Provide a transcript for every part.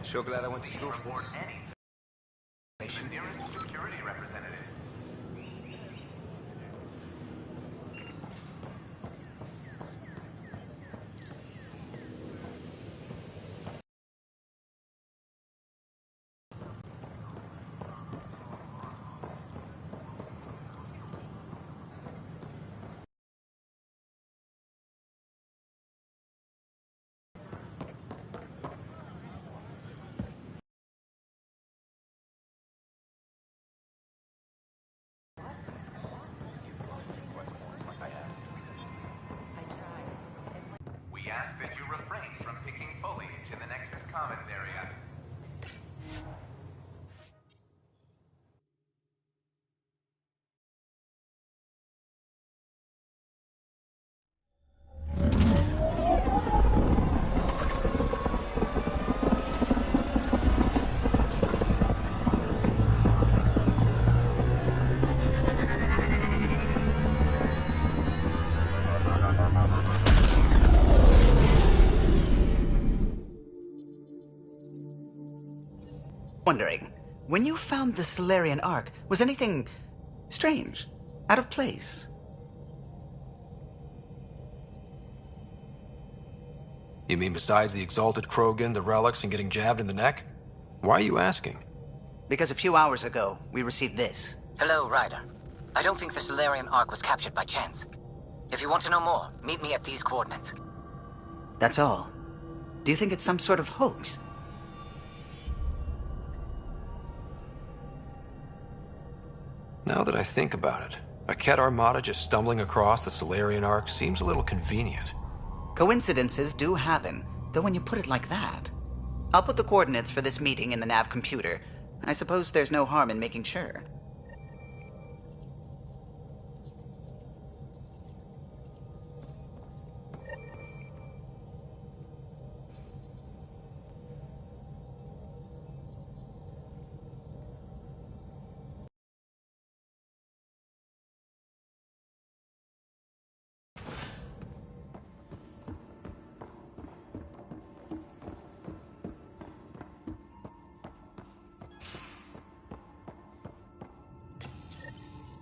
Sure glad I went to school for this. The nearest security representative. We ask that you refrain from picking foliage in the Nexus Commons area. Wondering, when you found the Solarian Ark, was anything strange? Out of place? You mean besides the Exalted Krogan, the relics, and getting jabbed in the neck? Why are you asking? Because a few hours ago, we received this. Hello, Ryder. I don't think the Solarian Ark was captured by chance. If you want to know more, meet me at these coordinates. That's all. Do you think it's some sort of hoax? Now that I think about it, a Ket Armada just stumbling across the Solarian Ark seems a little convenient. Coincidences do happen, though when you put it like that. I'll put the coordinates for this meeting in the nav computer. I suppose there's no harm in making sure.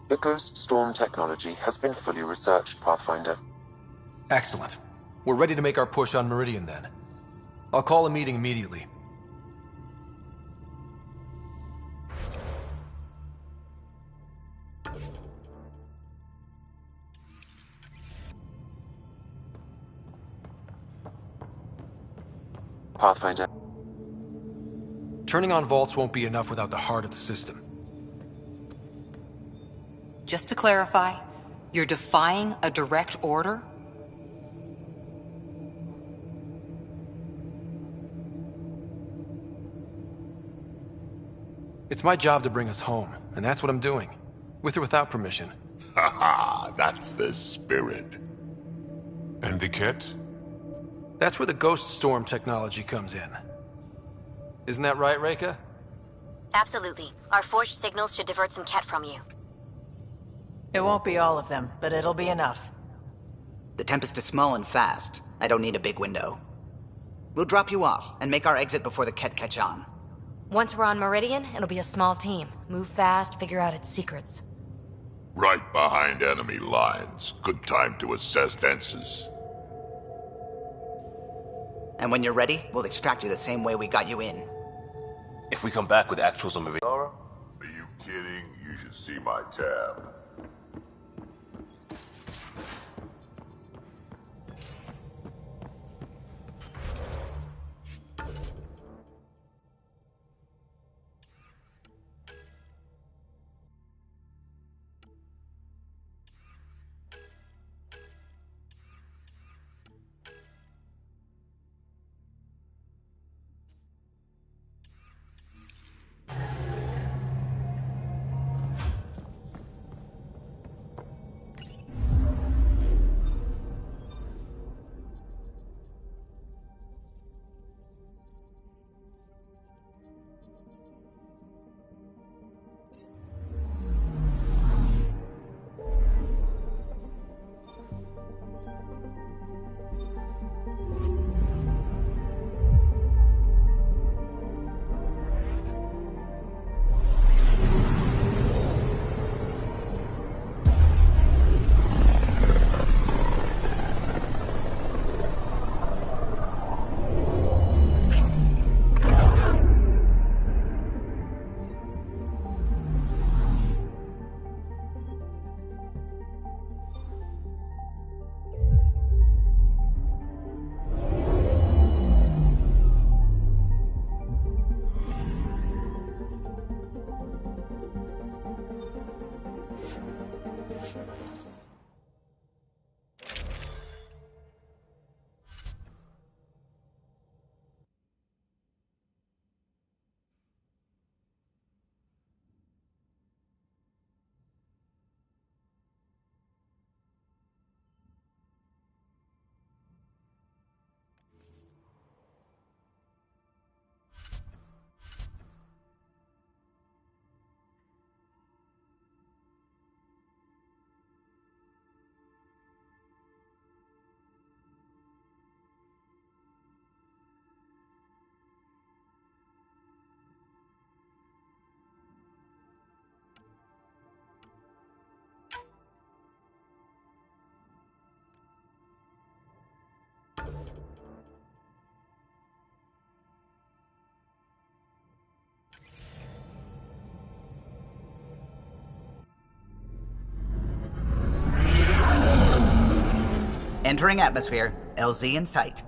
The Ghost Storm technology has been fully researched, Pathfinder. Excellent. We're ready to make our push on Meridian then. I'll call a meeting immediately. Pathfinder. Turning on vaults won't be enough without the heart of the system. Just to clarify, you're defying a direct order? It's my job to bring us home, and that's what I'm doing. With or without permission. Haha, that's the spirit. And the Ket? That's where the Ghost Storm technology comes in. Isn't that right, Reika? Absolutely. Our forged signals should divert some Ket from you. It won't be all of them, but it'll be enough. The Tempest is small and fast. I don't need a big window. We'll drop you off and make our exit before the Ket catch on. Once we're on Meridian, it'll be a small team. Move fast, figure out its secrets. Right behind enemy lines. Good time to assess fences. And when you're ready, we'll extract you the same way we got you in. If we come back with actuals on Meridian... Are you kidding? You should see my tab. Entering atmosphere. LZ in sight.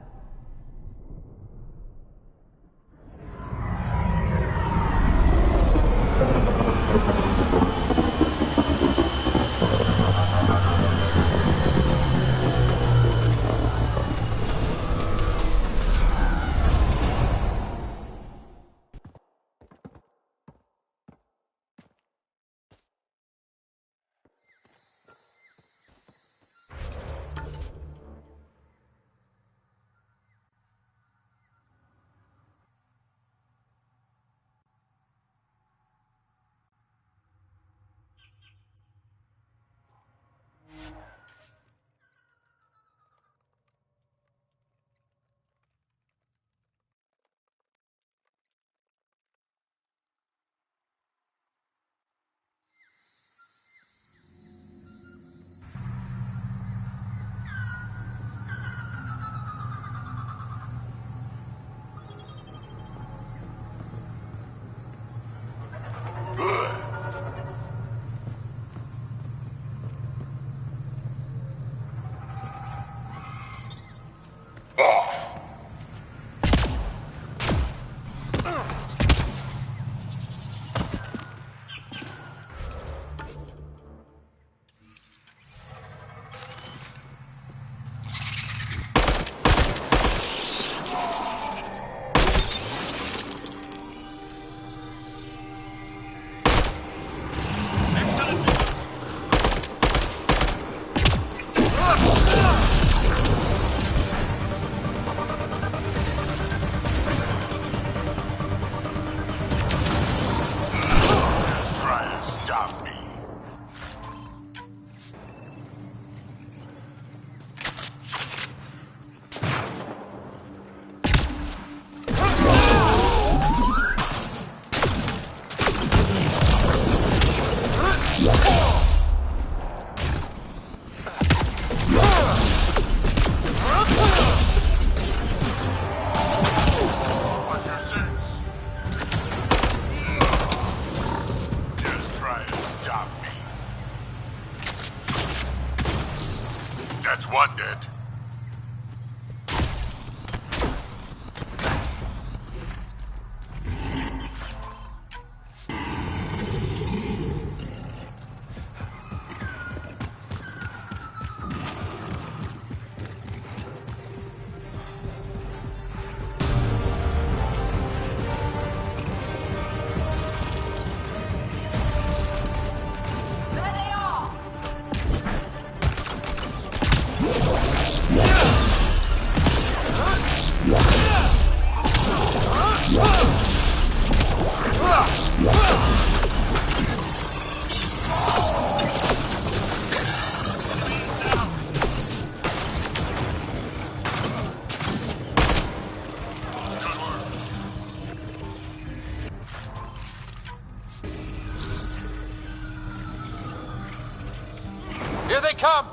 Here they come!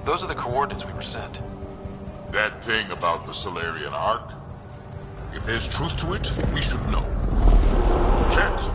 Those are the coordinates we were sent. That thing about the Solarian Ark? If there's truth to it, we should know. Chance.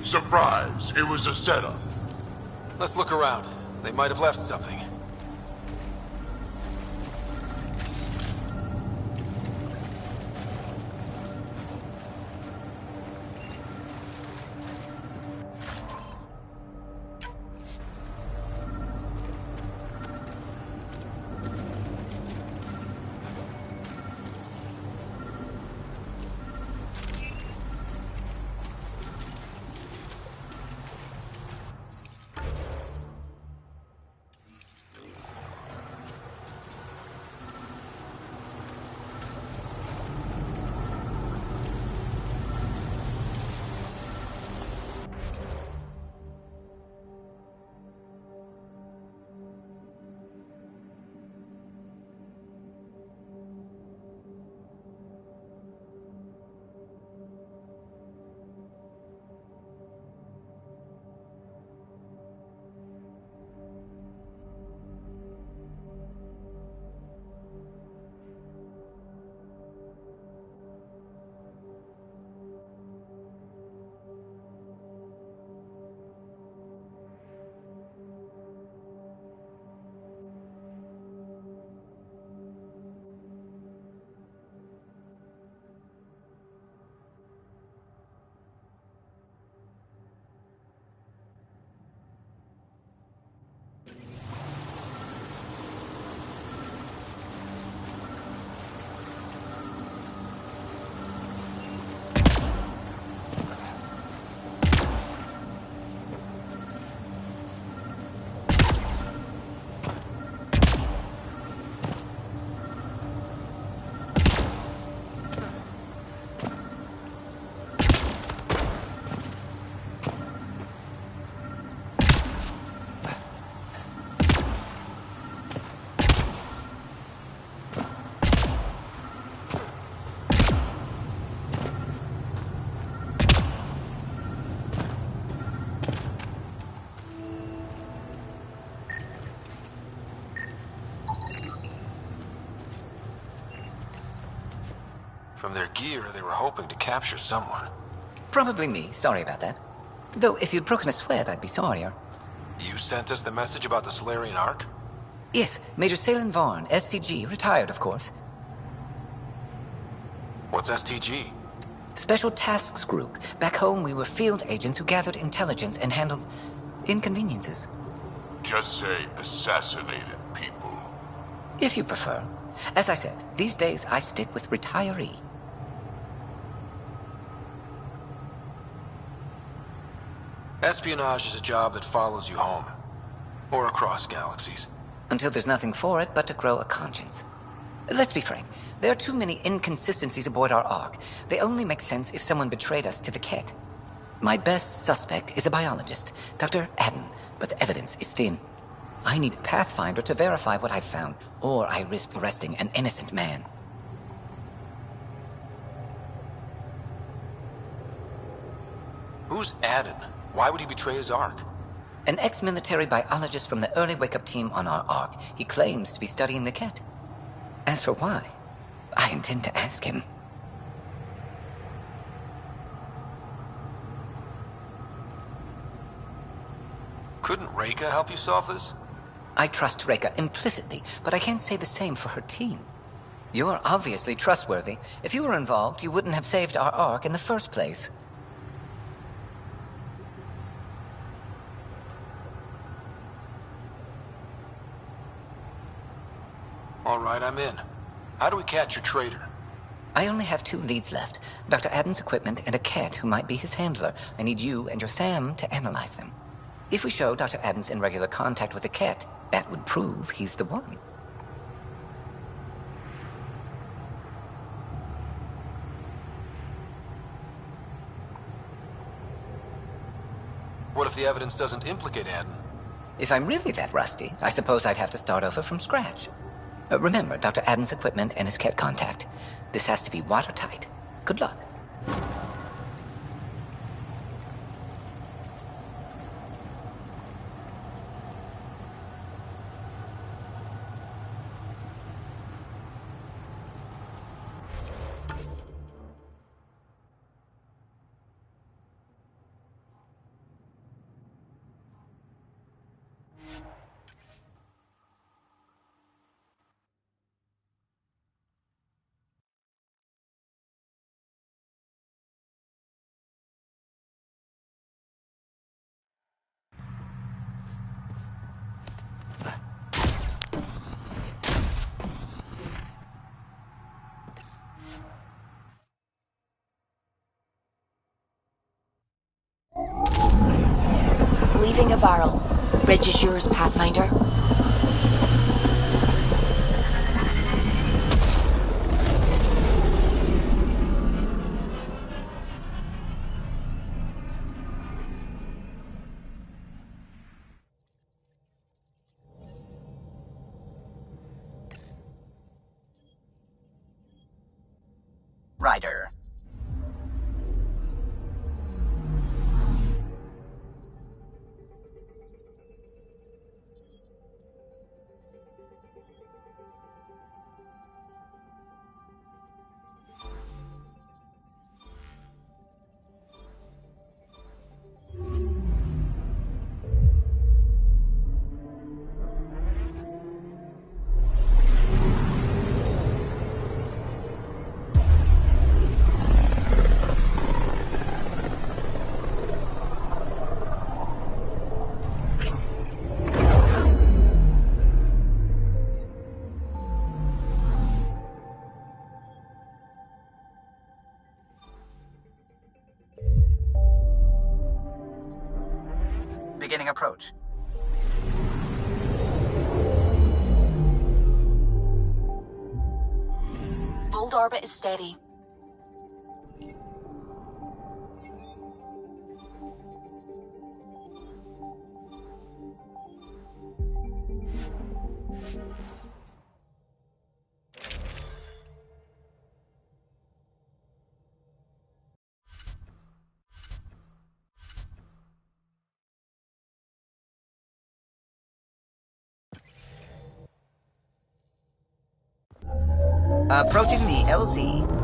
Surprise! It was a setup. Let's look around. They might have left something. From their gear, they were hoping to capture someone. Probably me. Sorry about that. Though, if you'd broken a sweat, I'd be sorrier. You sent us the message about the Solarian Ark? Yes, Major Salin Vaughn, STG, retired, of course. What's STG? Special Tasks Group. Back home, we were field agents who gathered intelligence and handled inconveniences. Just say assassinated people. If you prefer. As I said, these days I stick with retiree. Espionage is a job that follows you home. Or across galaxies. Until there's nothing for it but to grow a conscience. Let's be frank. There are too many inconsistencies aboard our Ark. They only make sense if someone betrayed us to the Ket. My best suspect is a biologist, Dr. Adden, but the evidence is thin. I need a Pathfinder to verify what I've found, or I risk arresting an innocent man. Who's Adden? Why would he betray his Ark? An ex-military biologist from the early wake-up team on our Ark. He claims to be studying the Ket. As for why, I intend to ask him. Couldn't Reka help you solve this? I trust Reka implicitly, but I can't say the same for her team. You're obviously trustworthy. If you were involved, you wouldn't have saved our Ark in the first place. All right, I'm in. How do we catch your traitor? I only have 2 leads left. Dr. Adden's equipment and a Ket who might be his handler. I need you and your Sam to analyze them. If we show Dr. Adden's in regular contact with the Ket, that would prove he's the one. What if the evidence doesn't implicate Adden? If I'm really that rusty, I suppose I'd have to start over from scratch. Remember Dr. Adden's equipment and his Ket contact. This has to be watertight. Good luck. Navarro. Bridge is yours, Pathfinder. Ryder. Beginning approach. Fold orbit is steady. Approaching the LZ.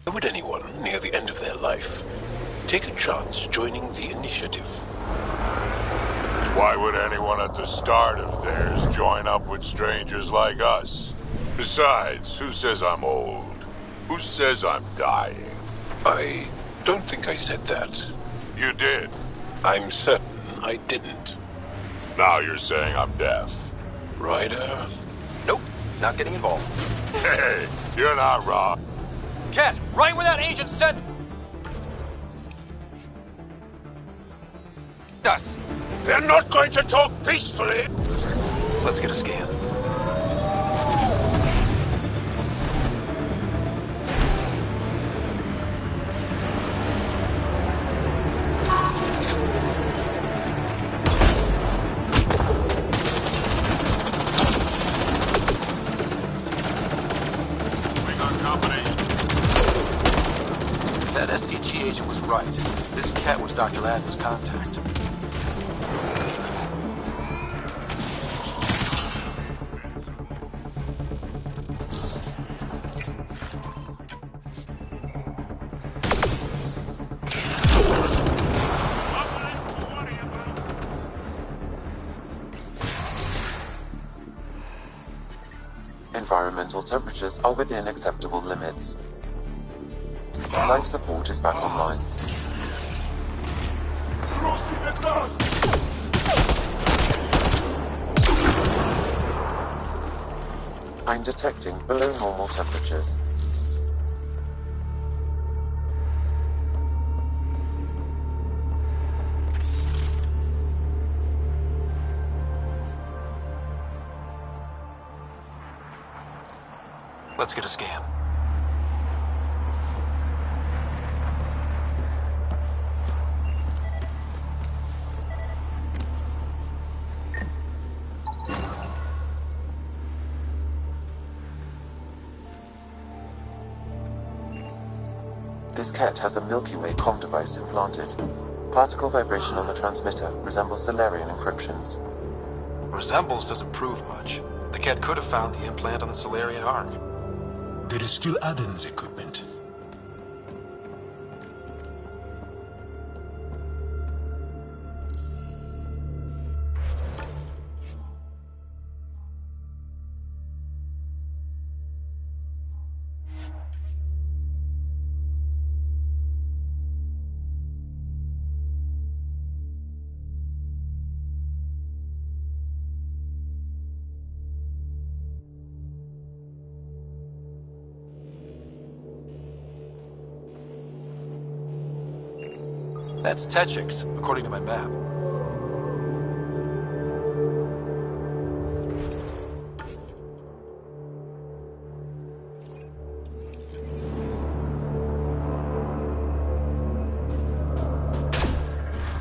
Why would anyone near the end of their life take a chance joining the initiative? Why would anyone at the start of theirs join up with strangers like us? Besides, who says I'm old? Who says I'm dying? I don't think I said that. You did. I'm certain I didn't. Now you're saying I'm deaf. Ryder? Nope, not getting involved. Hey, you're not wrong. Cat, right where that agent sent us. They're not going to talk peacefully. Let's get a scan. That STG agent was right. This cat was Dr. Adams' contact. Environmental temperatures are within acceptable limits. Life support is back online. I'm detecting below normal temperatures. Let's get a scan. This cat has a Milky Way comm device implanted. Particle vibration on the transmitter resembles Solarian encryptions. Resembles doesn't prove much. The cat could have found the implant on the Solarian Ark. There is still Aden's equipment. That's Techix, according to my map.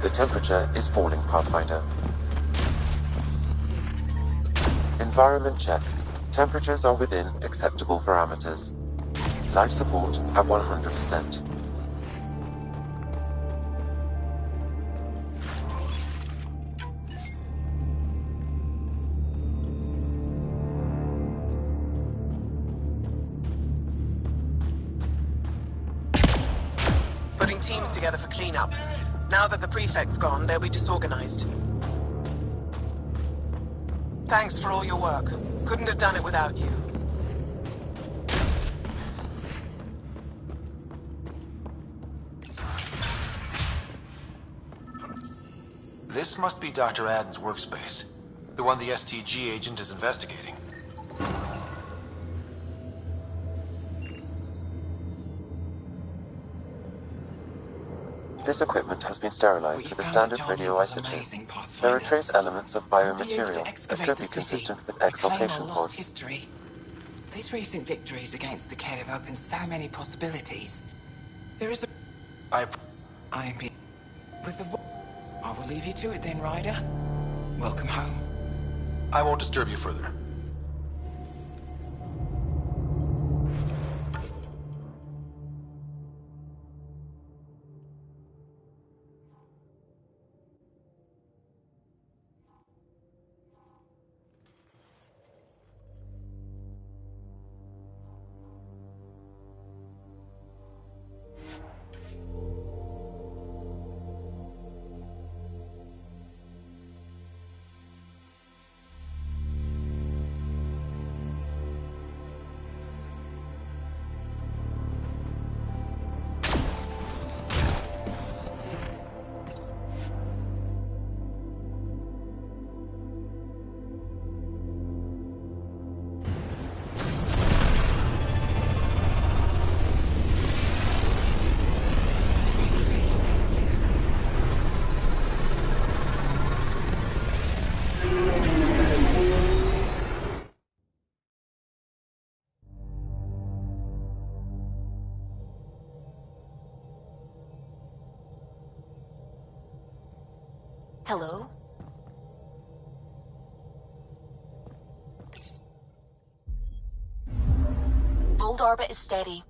The temperature is falling, Pathfinder. Environment check. Temperatures are within acceptable parameters. Life support at 100%. Putting teams together for cleanup. Now that the prefect's gone, they'll be disorganized. Thanks for all your work. Couldn't have done it without you. This must be Dr. Aden's workspace. The one the STG agent is investigating. This equipment has been sterilized with a standard radioisotope. There are trace elements of biomaterial that could be consistent with exaltation pods. History. These recent victories against the Ked have opened so many possibilities. There is a... I'm here with the I will leave you to it then, Ryder. Welcome home. I won't disturb you further. Hello? Volt orbit is steady.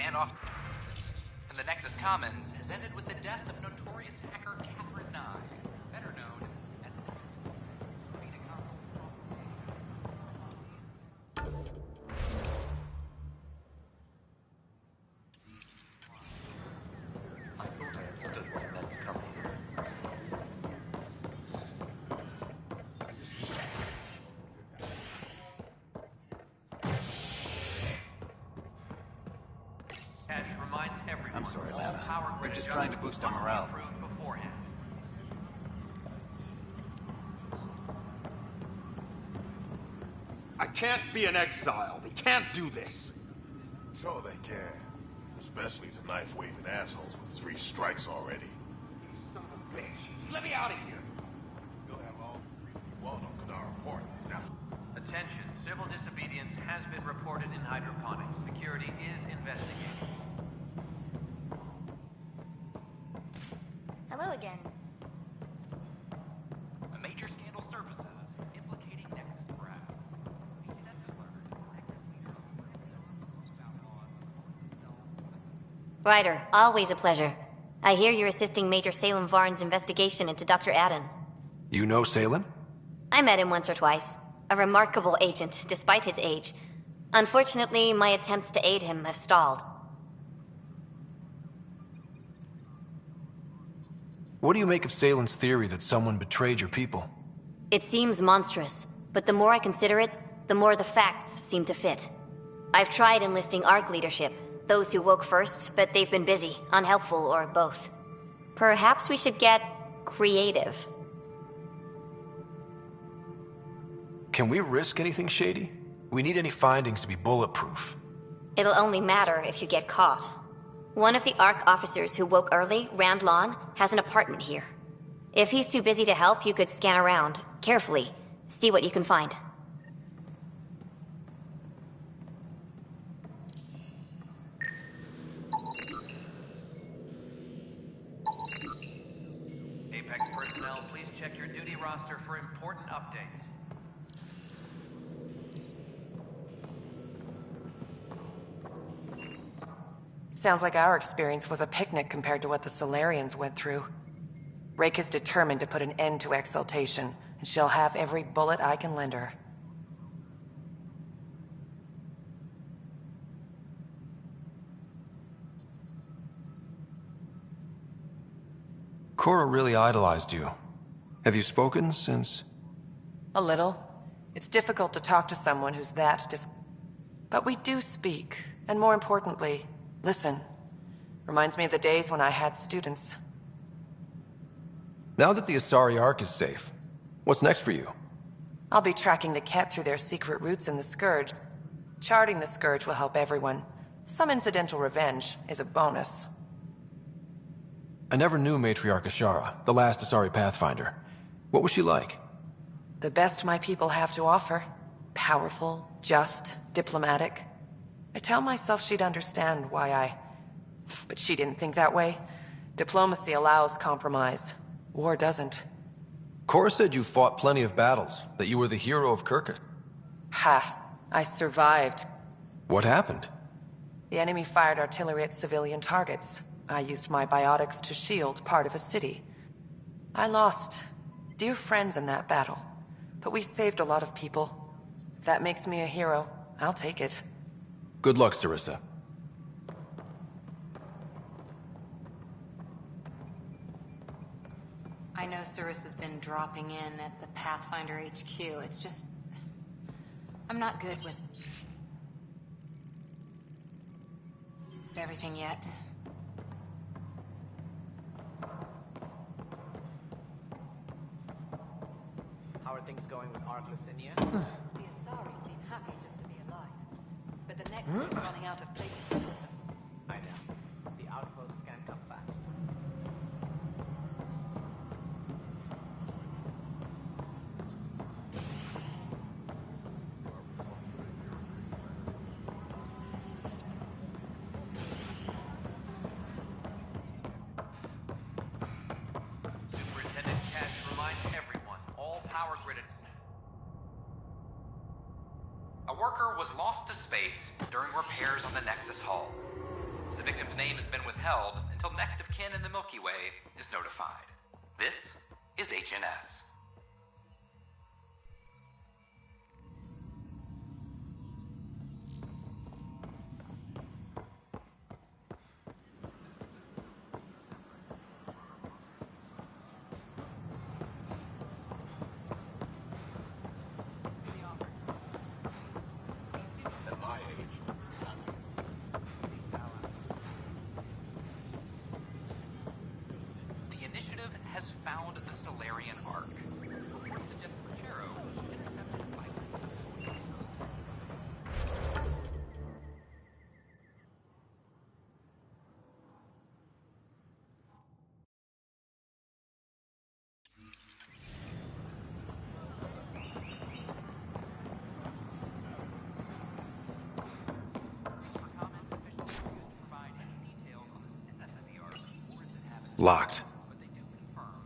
and off. And the Nexus Commons has ended with the death of notorious hacker Catherine Nye, better known as I thought I understood what it meant to come here. Cash reminds everyone. I'm sorry, all Lana. power They're grid just trying to boost our morale. approved beforehand. I can't be an exile. They can't do this. Sure they can. Especially to knife-waving assholes with 3 strikes already. Son of a bitch. Let me out of here. You'll have all well on Kadar report now. Attention, civil disobedience has been reported in hydroponics. Security is investigating. Hello again. A major scandal surfaces implicating Nexus Brass. Ryder, always a pleasure. I hear you're assisting Major Salem Varn's investigation into Dr. Adden. You know Salem? I met him once or twice. A remarkable agent, despite his age. Unfortunately, my attempts to aid him have stalled. What do you make of Salem's theory that someone betrayed your people? It seems monstrous, but the more I consider it, the more the facts seem to fit. I've tried enlisting ARC leadership, those who woke first, but they've been busy, unhelpful, or both. Perhaps we should get creative. Can we risk anything shady? We need any findings to be bulletproof. It'll only matter if you get caught. One of the ARC officers who woke early, Rand Lawn, has an apartment here. If he's too busy to help, you could scan around, carefully, see what you can find. Apex personnel, please check your duty roster for important updates. Sounds like our experience was a picnic compared to what the Solarians went through. Rake is determined to put an end to exaltation, and she'll have every bullet I can lend her. Cora really idolized you. Have you spoken since? A little. It's difficult to talk to someone who's that But we do speak, and more importantly, listen. Reminds me of the days when I had students. Now that the Asari Ark is safe, what's next for you? I'll be tracking the Ket through their secret routes in the Scourge. Charting the Scourge will help everyone. Some incidental revenge is a bonus. I never knew Matriarch Ashara, the last Asari Pathfinder. What was she like? The best my people have to offer. Powerful, just, diplomatic. I tell myself she'd understand why But she didn't think that way. Diplomacy allows compromise. War doesn't. Cora said you fought plenty of battles, that you were the hero of Kirkus. Ha! I survived. What happened? The enemy fired artillery at civilian targets. I used my biotics to shield part of a city. I lost dear friends in that battle, but we saved a lot of people. If that makes me a hero, I'll take it. Good luck, Sarissa. I know Sarissa's been dropping in at the Pathfinder HQ. It's just... I'm not good with everything yet. How are things going with Ark Lucinia? The Asari seem happy just to be alive. But the next is running out of places to put them. I know. The outposts can come fast. Superintendent Cash reminds everyone, all power grid... A worker was lost to space during repairs on the Nexus Hull. victim's name has been withheld until next of kin in the Milky Way is notified. This is HNS. Locked.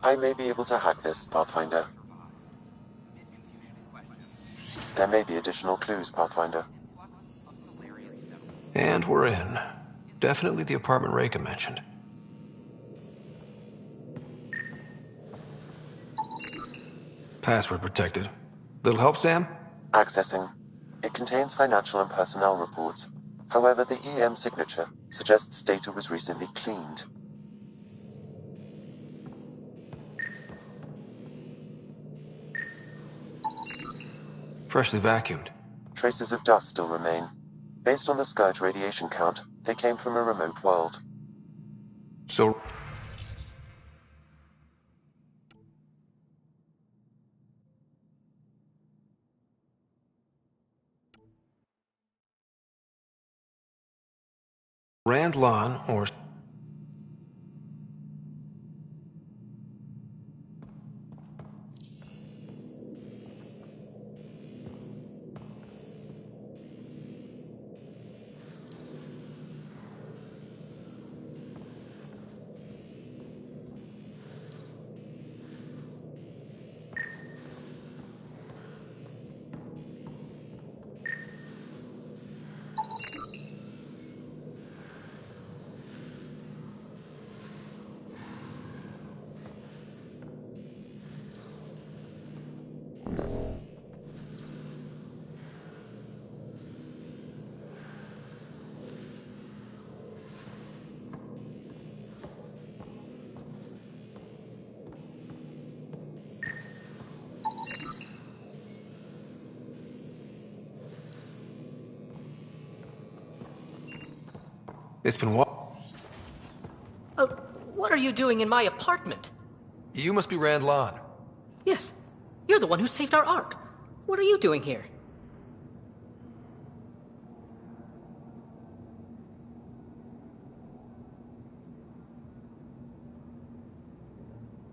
I may be able to hack this, Pathfinder. There may be additional clues, Pathfinder. And we're in. Definitely the apartment Reika mentioned. Password protected. Little help, Sam? Accessing. It contains financial and personnel reports. However, the EM signature suggests data was recently cleaned. Freshly vacuumed. Traces of dust still remain. Based on the Scourge radiation count, they came from a remote world. So... Rand Lan or... It's been what? What are you doing in my apartment? You must be Rand Lan. Yes. You're the one who saved our Ark. What are you doing here?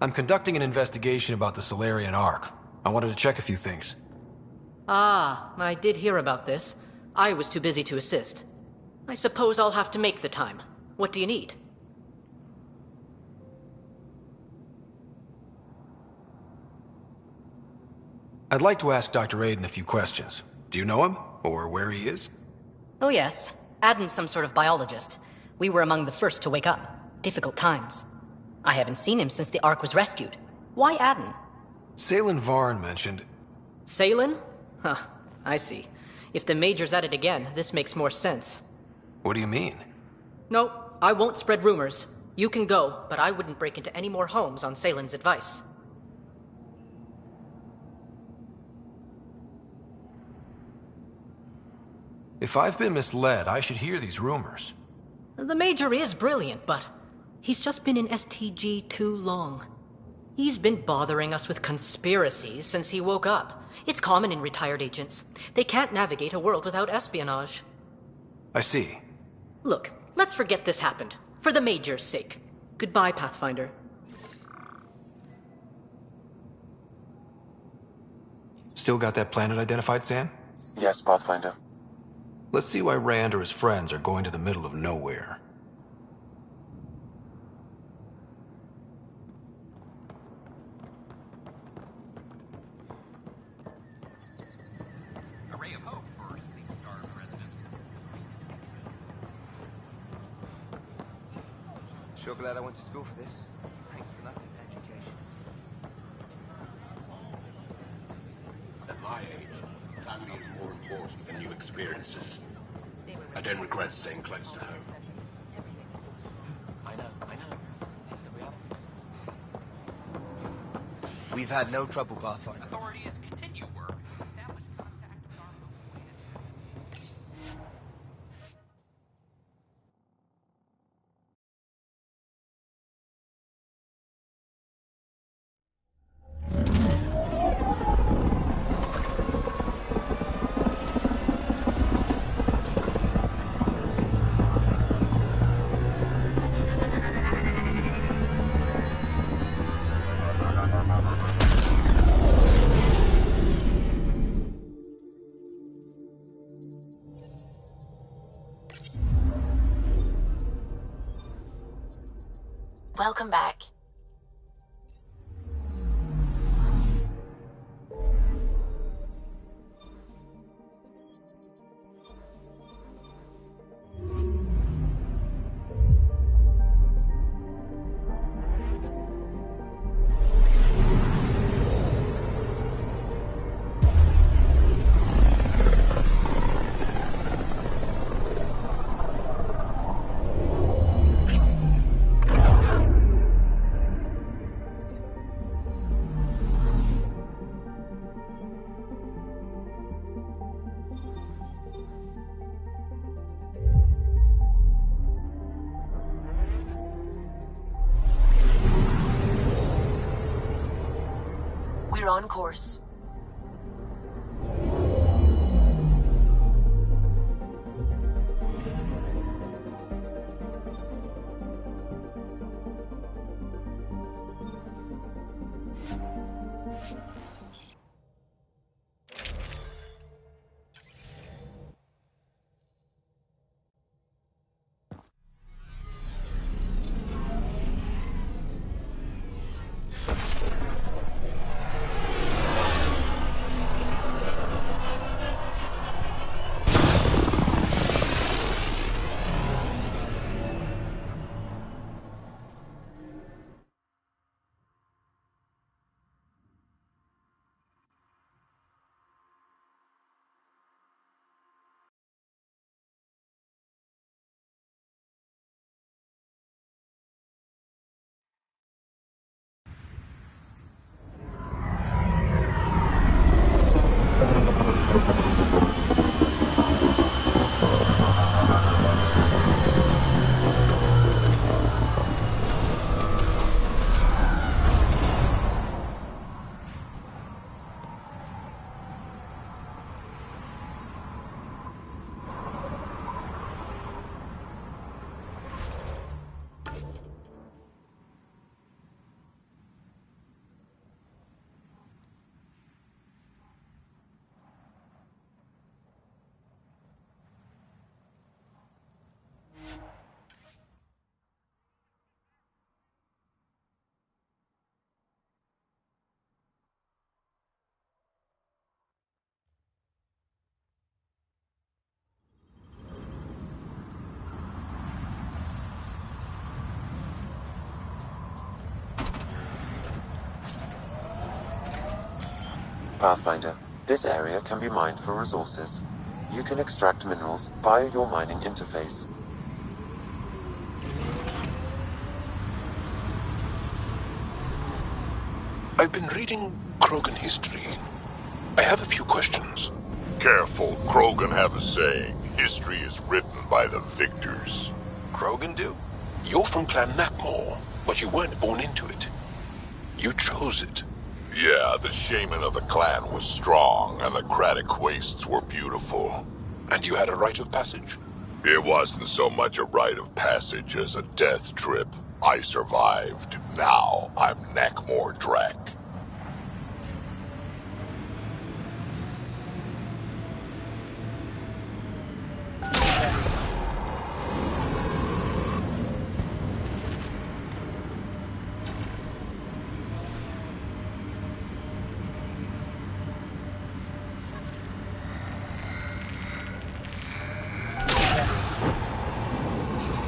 I'm conducting an investigation about the Solarian Ark. I wanted to check a few things. Ah, I did hear about this. I was too busy to assist. I suppose I'll have to make the time. What do you need? I'd like to ask Dr. Aiden a few questions. Do you know him? Or where he is? Oh yes. Aden's some sort of biologist. We were among the first to wake up. Difficult times. I haven't seen him since the Ark was rescued. Why Aden? Salen Varn mentioned... Salen? Huh, I see. If the Major's at it again, this makes more sense. What do you mean? No, I won't spread rumors. You can go, but I wouldn't break into any more homes on Salen's advice. If I've been misled, I should hear these rumors. The Major is brilliant, but he's just been in STG too long. He's been bothering us with conspiracies since he woke up. It's common in retired agents. They can't navigate a world without espionage. I see. Look, let's forget this happened. For the Major's sake. Goodbye, Pathfinder. Still got that planet identified, Sam? Yes, Pathfinder. Let's see why Rand or his friends are going to the middle of nowhere. Sure glad I went to school for this. Thanks for nothing, education. At my age, family is more important than new experiences. I don't regret staying close to home. I know. The reality. We've had no trouble, Pathfinder. Authorities continue work to establish contact with our local Welcome back. We're on course. Pathfinder, this area can be mined for resources. You can extract minerals via your mining interface. I've been reading Krogan history. I have a few questions. Careful, Krogan have a saying. History is written by the victors. Krogan do? You're from Clan Nakmor, but you weren't born into it. You chose it. Yeah, the shaman of the clan was strong, and the Craddock wastes were beautiful. And you had a rite of passage? It wasn't so much a rite of passage as a death trip. I survived. Now I'm Nakmor Drak.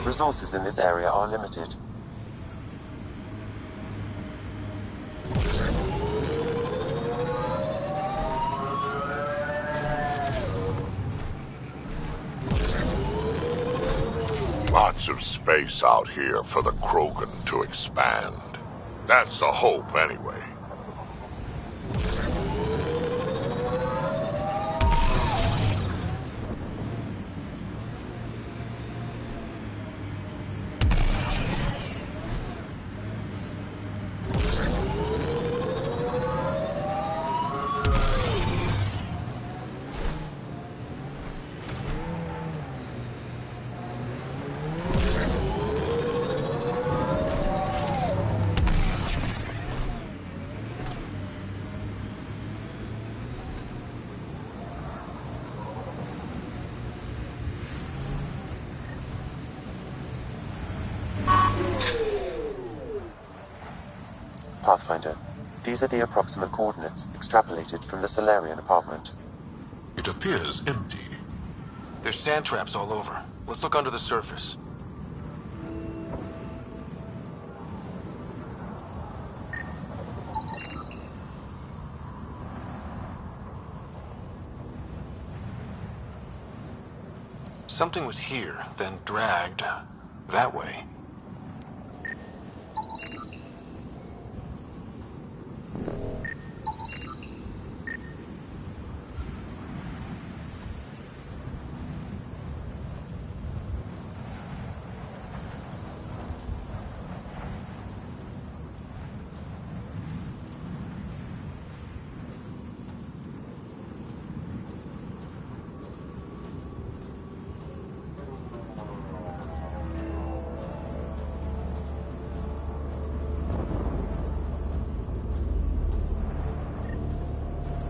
Resources in this area are limited. Lots of space out here for the Krogan to expand. That's the hope, anyway. Pathfinder, these are the approximate coordinates extrapolated from the Solarian apartment. It appears empty. There's sand traps all over. Let's look under the surface. Something was here, then dragged that way.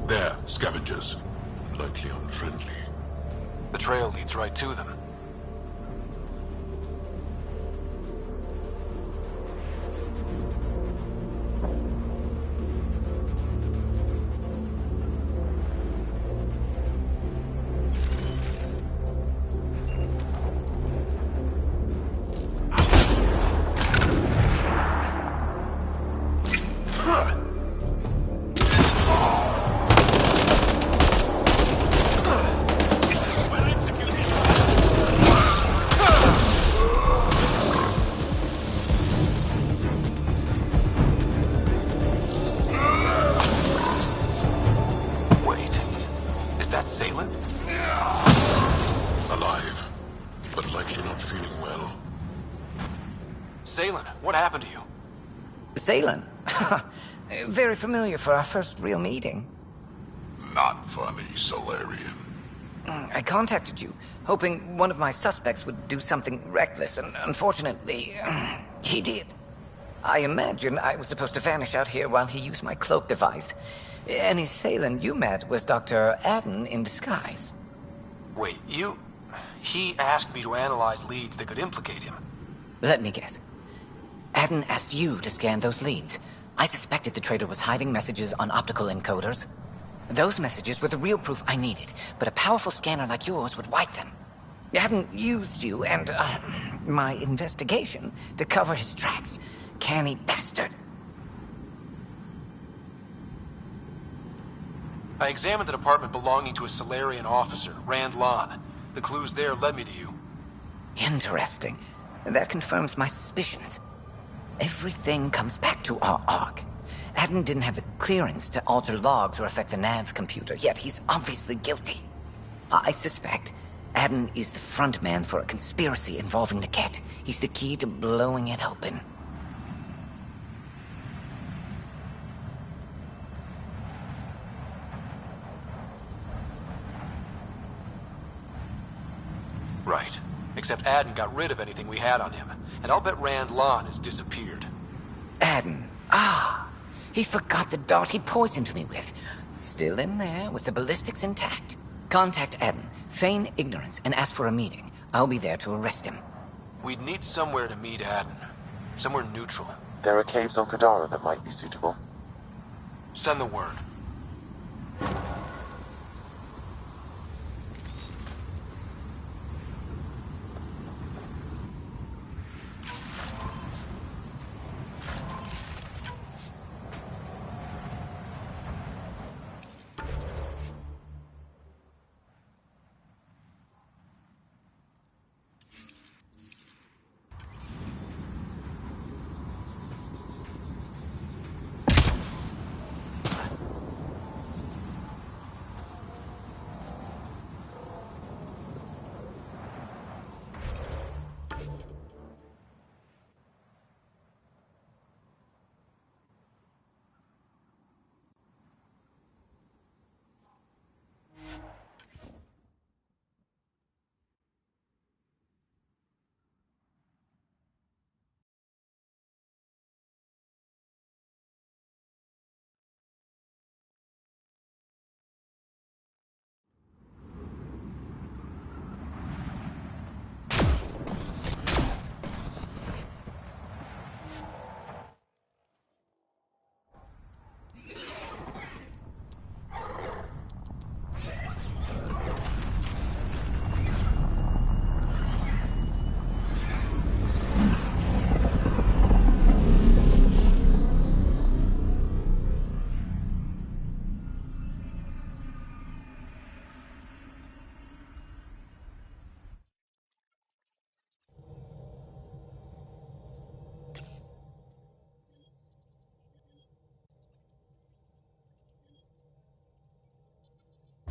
There, scavengers. Likely unfriendly. The trail leads right to them. Alive, but likely not feeling well. Salen, what happened to you? Salen? Very familiar for our first real meeting. Not funny, Solarian. I contacted you, hoping one of my suspects would do something reckless, and unfortunately, he did. I imagine I was supposed to vanish out here while he used my cloak device. Any Salen you met was Dr. Adden in disguise. Wait, He asked me to analyze leads that could implicate him. Let me guess. Adden asked you to scan those leads. I suspected the traitor was hiding messages on optical encoders. Those messages were the real proof I needed, but a powerful scanner like yours would wipe them. Adden used you and, my investigation to cover his tracks. Canny bastard. I examined the department belonging to a Solarian officer, Rand Lon. The clues there led me to you. Interesting. That confirms my suspicions. Everything comes back to our arc. Adden didn't have the clearance to alter logs or affect the nav computer, yet he's obviously guilty. I suspect Adden is the front man for a conspiracy involving the Ket. He's the key to blowing it open. Right. Except Adden got rid of anything we had on him. And I'll bet Rand Lon has disappeared. Adden. He forgot the dart he poisoned me with. Still in there, with the ballistics intact. Contact Adden, feign ignorance, and ask for a meeting. I'll be there to arrest him. We'd need somewhere to meet Adden. Somewhere neutral. There are caves on Kadara that might be suitable. Send the word.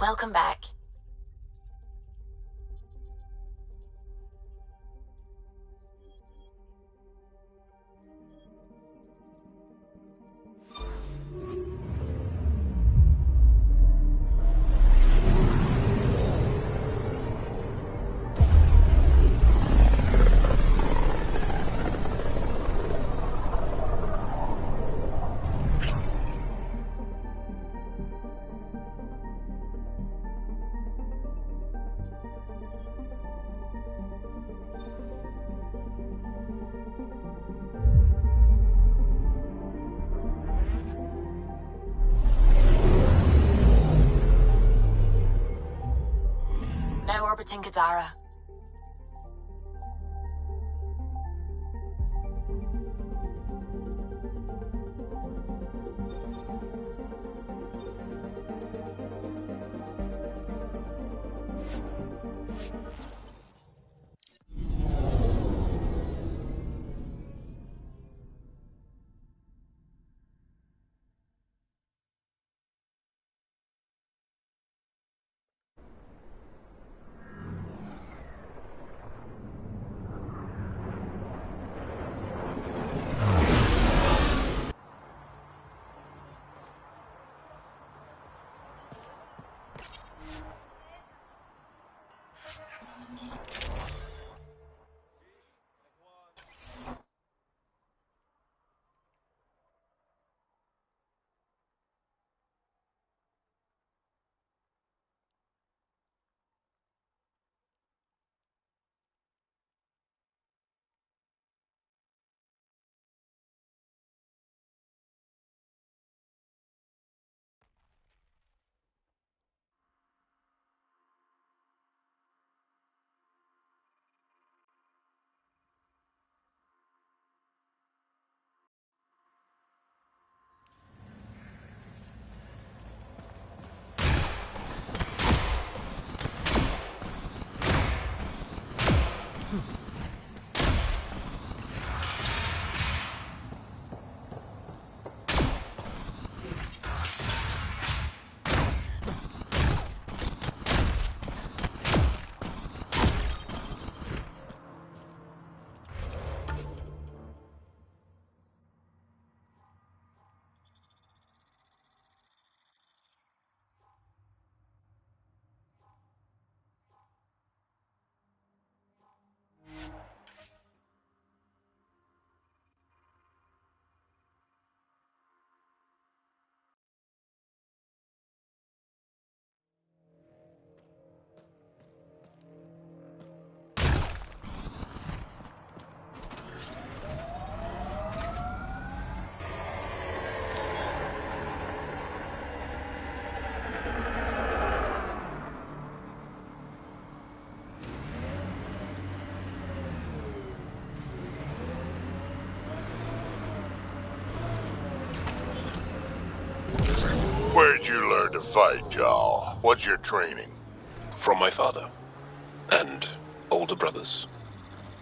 Welcome back. Now orbiting Kadara. Where'd you learn to fight, Jarl? What's your training? From my father. And older brothers.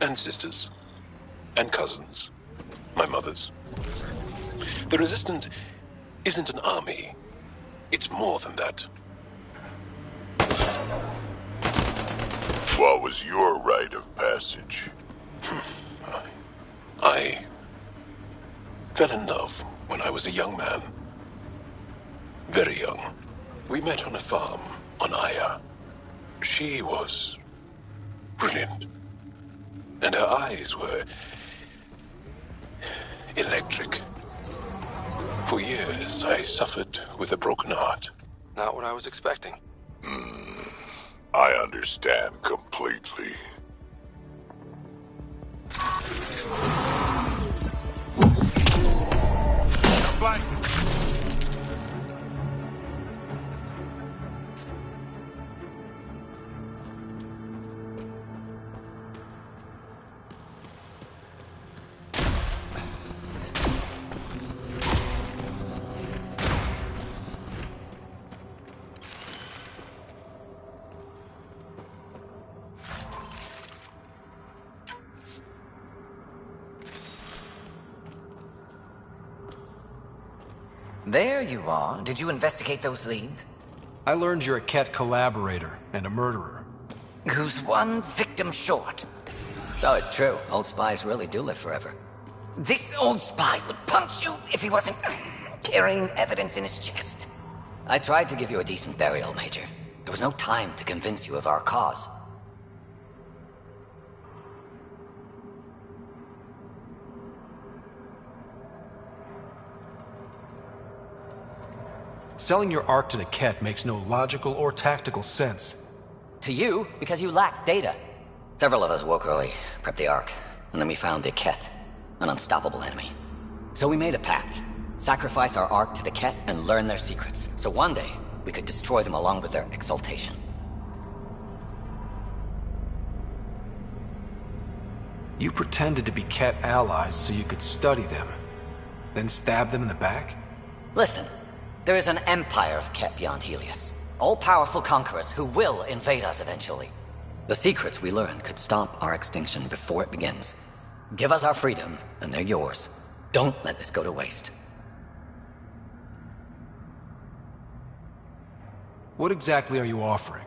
And sisters. And cousins. My mother's. The Resistance isn't an army. It's more than that. What was your rite of passage? I fell in love when I was a young man. Very young. We met on a farm on Aya. She was brilliant. And her eyes were electric. For years, I suffered with a broken heart. Not what I was expecting. I understand completely. Flank! There you are. Did you investigate those leads? I learned you're a Ket collaborator and a murderer. Who's one victim short. So it's true. Old spies really do live forever. This old spy would punch you if he wasn't carrying evidence in his chest. I tried to give you a decent burial, Major. There was no time to convince you of our cause. Selling your Ark to the Ket makes no logical or tactical sense. To you, because you lack data. Several of us woke early, prepped the Ark, and then we found the Ket, an unstoppable enemy. So we made a pact. Sacrifice our Ark to the Ket and learn their secrets, so one day we could destroy them along with their exaltation. You pretended to be Ket allies so you could study them, then stab them in the back? Listen, there is an empire of Ket beyond Helios. All-powerful conquerors who will invade us eventually. The secrets we learned could stop our extinction before it begins. Give us our freedom, and they're yours. Don't let this go to waste. What exactly are you offering?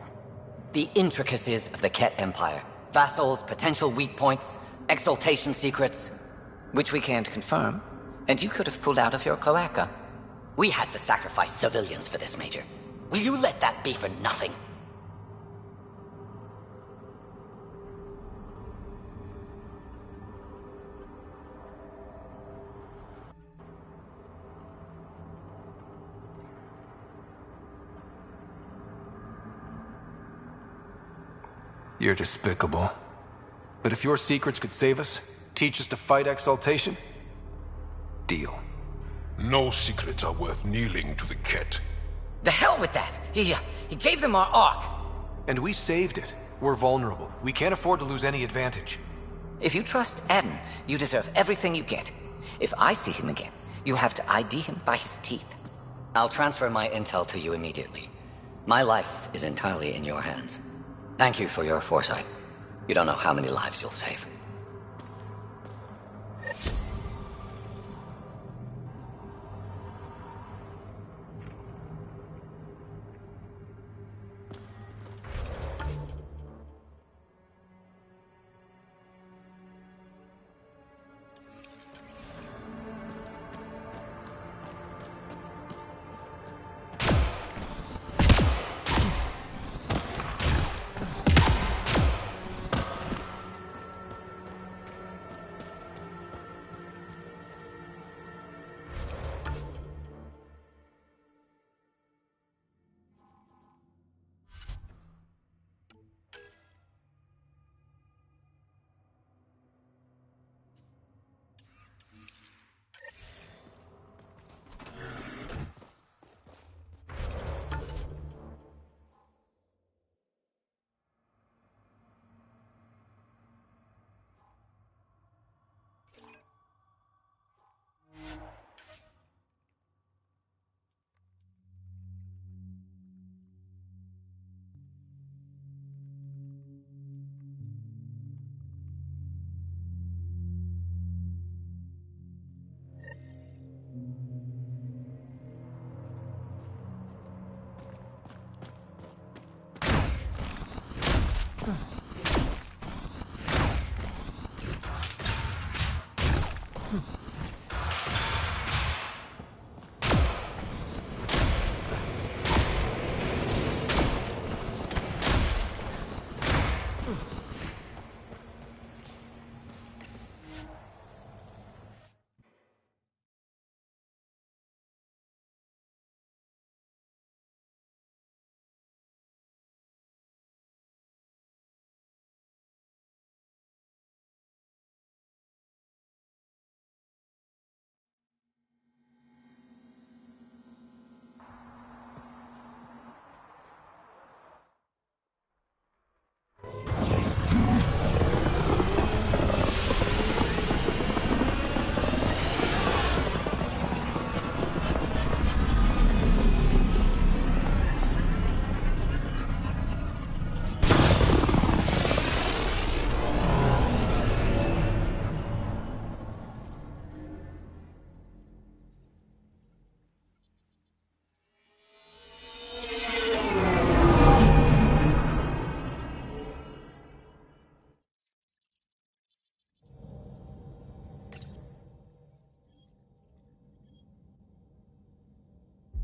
The intricacies of the Ket Empire. Vassals, potential weak points, exaltation secrets. Which we can't confirm. And you could have pulled out of your cloaca. We had to sacrifice civilians for this, Major. Will you let that be for nothing? You're despicable. But if your secrets could save us, teach us to fight exaltation, deal. No secrets are worth kneeling to the Ket. The hell with that! He gave them our Ark! And we saved it. We're vulnerable. We can't afford to lose any advantage. If you trust Eden, you deserve everything you get. If I see him again, you'll have to ID him by his teeth. I'll transfer my intel to you immediately. My life is entirely in your hands. Thank you for your foresight. You don't know how many lives you'll save.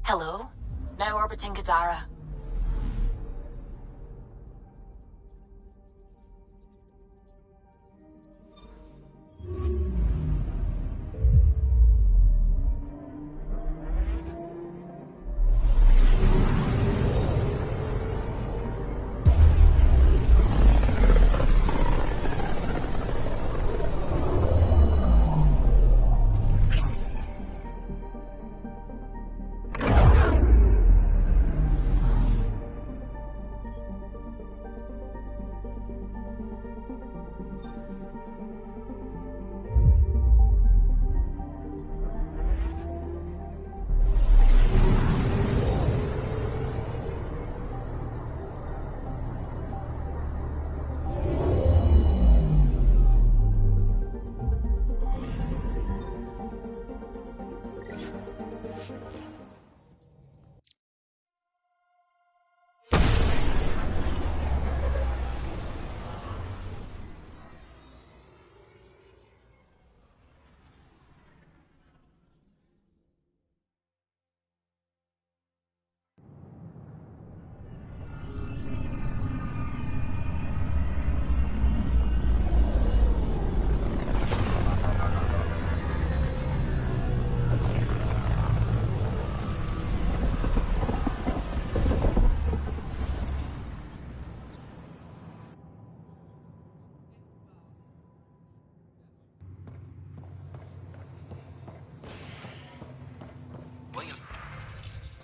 Hello? Now orbiting Gadara.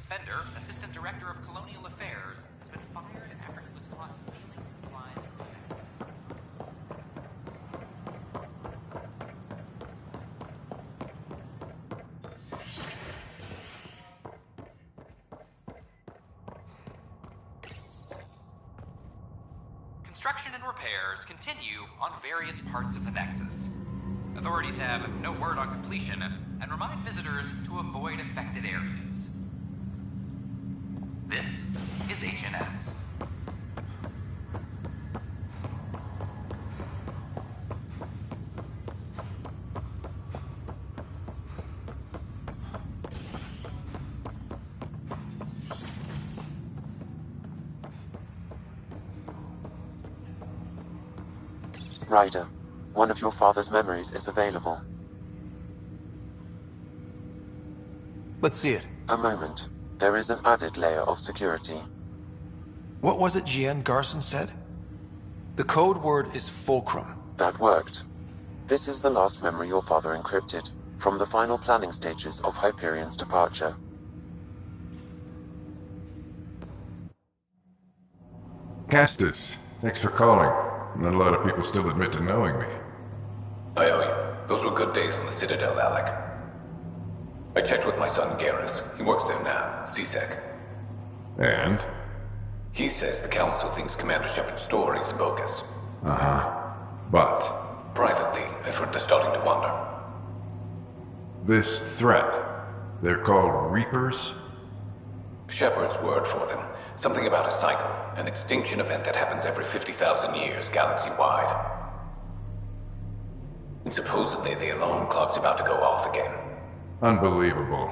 Fender, Assistant Director of Colonial Affairs, has been fired after he was caught stealing supplies. Construction and repairs continue on various parts of the Nexus. Authorities have no word on completion and remind visitors to avoid affected areas. This is HNS. Ryder, one of your father's memories is available. Let's see it. A moment. There is an added layer of security. What was it GN Garson said? The code word is Fulcrum. That worked. This is the last memory your father encrypted, from the final planning stages of Hyperion's departure. Castus, thanks for calling. Not a lot of people still admit to knowing me. I owe you. Those were good days on the Citadel, Alec. I checked with my son Garrus. He works there now, CSEC. And? He says the Council thinks Commander Shepard's story is bogus. Uh-huh. But? Privately, I've heard they're starting to wonder. This threat, they're called Reapers? Shepard's word for them. Something about a cycle, an extinction event that happens every 50,000 years, galaxy-wide. And supposedly the alarm clock's about to go off again. Unbelievable.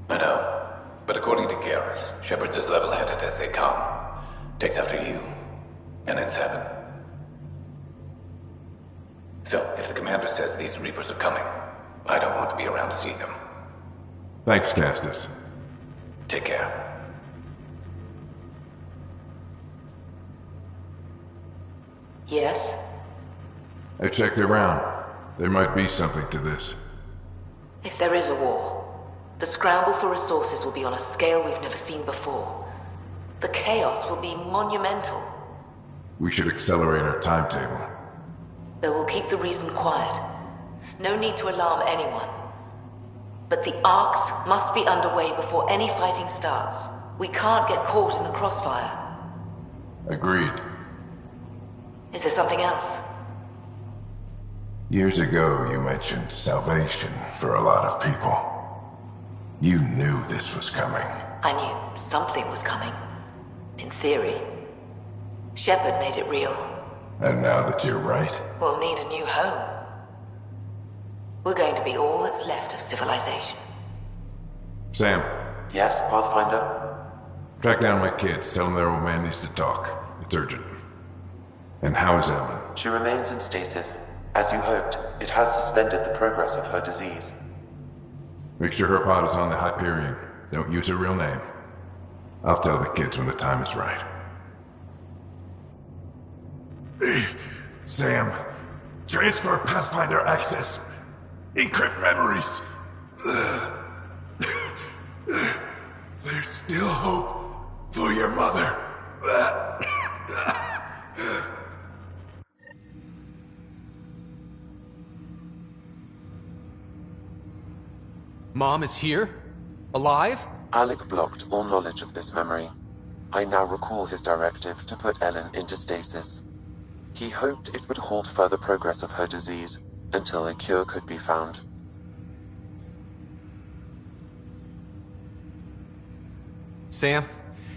I know. But according to Garrus, Shepard's as level-headed as they come. Takes after you. And then 7. So, if the commander says these Reapers are coming, I don't want to be around to see them. Thanks, Castus. Take care. Yes? I checked around. There might be something to this. If there is a war, the scramble for resources will be on a scale we've never seen before. The chaos will be monumental. We should accelerate our timetable. They will keep the reason quiet. No need to alarm anyone. But the arcs must be underway before any fighting starts. We can't get caught in the crossfire. Agreed. Is there something else? Years ago, you mentioned salvation for a lot of people. You knew this was coming. I knew something was coming. In theory. Shepard made it real. And now that you're right? We'll need a new home. We're going to be all that's left of civilization. Sam, Yes, Pathfinder? Track down my kids. Tell them their old man needs to talk. It's urgent. And how is Ellen? She remains in stasis. As you hoped, it has suspended the progress of her disease. Make sure her pod is on the Hyperion. Don't use her real name. I'll tell the kids when the time is right. Sam, transfer Pathfinder access. Encrypt memories. There's still hope for your mother. Mom is here? Alive? Alec blocked all knowledge of this memory. I now recall his directive to put Ellen into stasis. He hoped it would halt further progress of her disease until a cure could be found. Sam,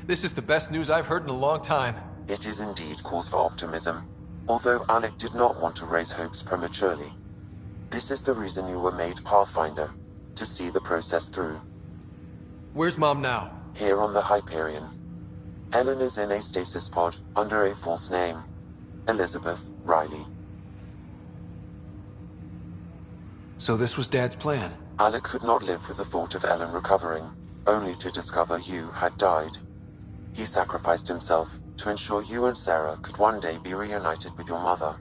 this is the best news I've heard in a long time. It is indeed cause for optimism, although Alec did not want to raise hopes prematurely. This is the reason you were made Pathfinder, to see the process through. Where's Mom now? Here on the Hyperion. Ellen is in a stasis pod under a false name. Elizabeth Riley. So this was Dad's plan? Alec could not live with the thought of Ellen recovering, only to discover you had died. He sacrificed himself to ensure you and Sarah could one day be reunited with your mother.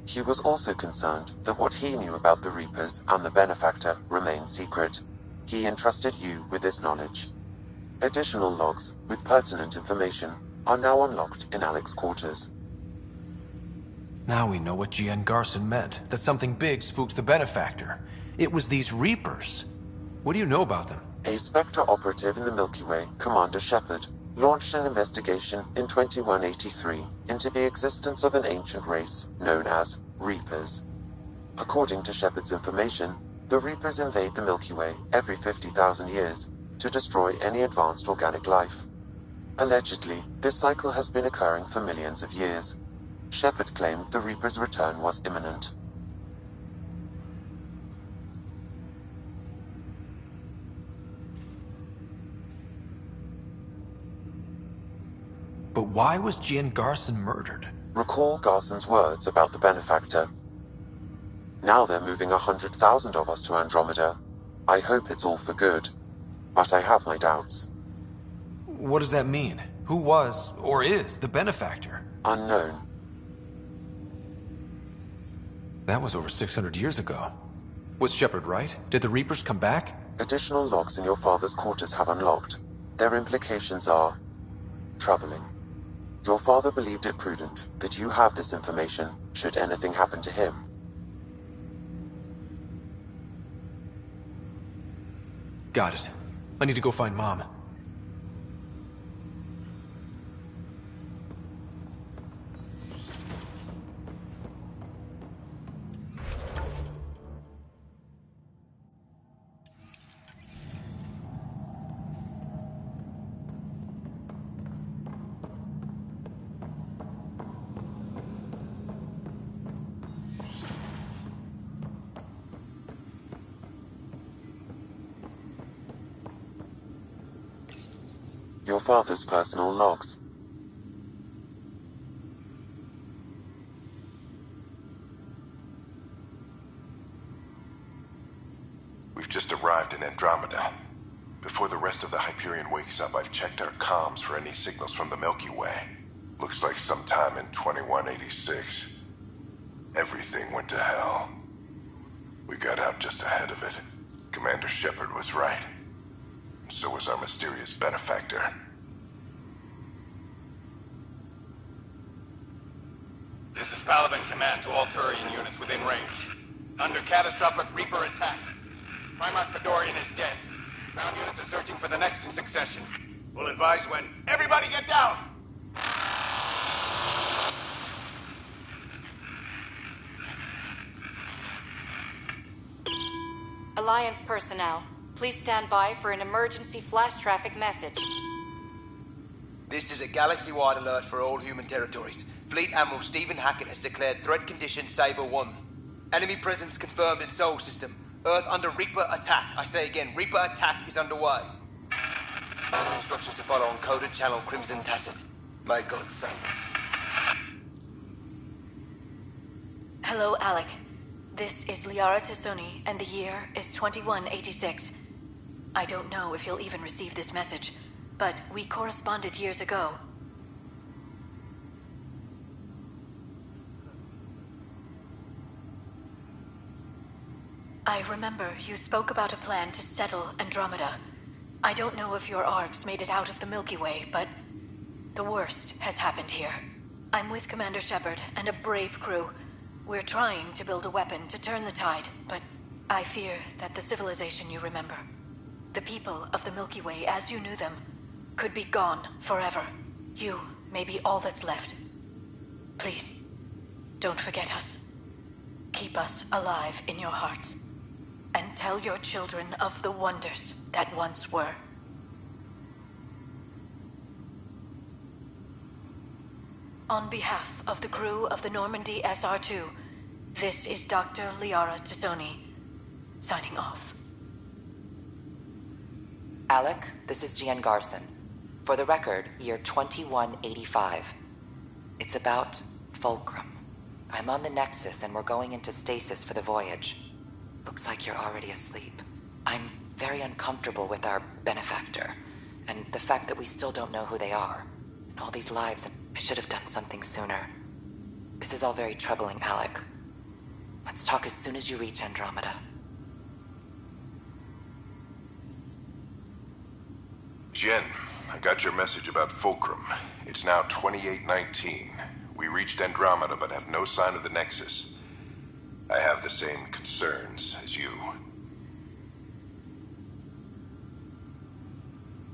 He was also concerned that what he knew about the Reapers and the Benefactor remained secret. He entrusted you with this knowledge. Additional logs with pertinent information are now unlocked in Alec's quarters. Now we know what G.N. Garson meant, that something big spooked the Benefactor. It was these Reapers. What do you know about them? A Spectre operative in the Milky Way, Commander Shepard, launched an investigation in 2183 into the existence of an ancient race known as Reapers. According to Shepard's information, the Reapers invade the Milky Way every 50,000 years to destroy any advanced organic life. Allegedly, this cycle has been occurring for millions of years. Shepard claimed the Reaper's return was imminent. But why was G.N. Garson murdered? Recall Garson's words about the Benefactor. Now they're moving 100,000 of us to Andromeda. I hope it's all for good, but I have my doubts. What does that mean? Who was, or is, the Benefactor? Unknown. That was over 600 years ago. Was Shepard right? Did the Reapers come back? Additional logs in your father's quarters have unlocked. Their implications are troubling. Your father believed it prudent that you have this information should anything happen to him. Got it. I need to go find Mom. Your father's personal logs. We've just arrived in Andromeda. Before the rest of the Hyperion wakes up, I've checked our comms for any signals from the Milky Way. Looks like sometime in 2186. Everything went to hell. We got out just ahead of it. Commander Shepard was right. And so was our mysterious Benefactor. This is Paladin Command to all Turian units within range. Under catastrophic Reaper attack. Primarch Fedorian is dead. Ground units are searching for the next in succession. We'll advise when. Everybody get down! Alliance personnel, please stand by for an emergency flash traffic message. This is a galaxy-wide alert for all human territories. Fleet Admiral Stephen Hackett has declared threat condition Saber 1. Enemy presence confirmed in Sol System. Earth under Reaper attack. I say again, Reaper attack is underway. All instructions to follow on coded channel Crimson Tacit. May God save us. Hello, Alec. This is Liara Tassoni, and the year is 2186. I don't know if you'll even receive this message, but we corresponded years ago. I remember you spoke about a plan to settle Andromeda. I don't know if your ARGs made it out of the Milky Way, but the worst has happened here. I'm with Commander Shepard and a brave crew. We're trying to build a weapon to turn the tide, but I fear that the civilization you remember, the people of the Milky Way as you knew them, could be gone forever. You may be all that's left. Please, don't forget us. Keep us alive in your hearts. And tell your children of the wonders that once were. On behalf of the crew of the Normandy SR2, this is Dr. Liara Tassoni, signing off. Alec, this is Gian Garson. For the record, year 2185. It's about Fulcrum. I'm on the Nexus and we're going into stasis for the voyage. Looks like you're already asleep. I'm very uncomfortable with our benefactor, and the fact that we still don't know who they are. And all these lives, and I should have done something sooner. This is all very troubling, Alec. Let's talk as soon as you reach Andromeda. Jen, I got your message about Fulcrum. It's now 2819. We reached Andromeda but have no sign of the Nexus. I have the same concerns as you.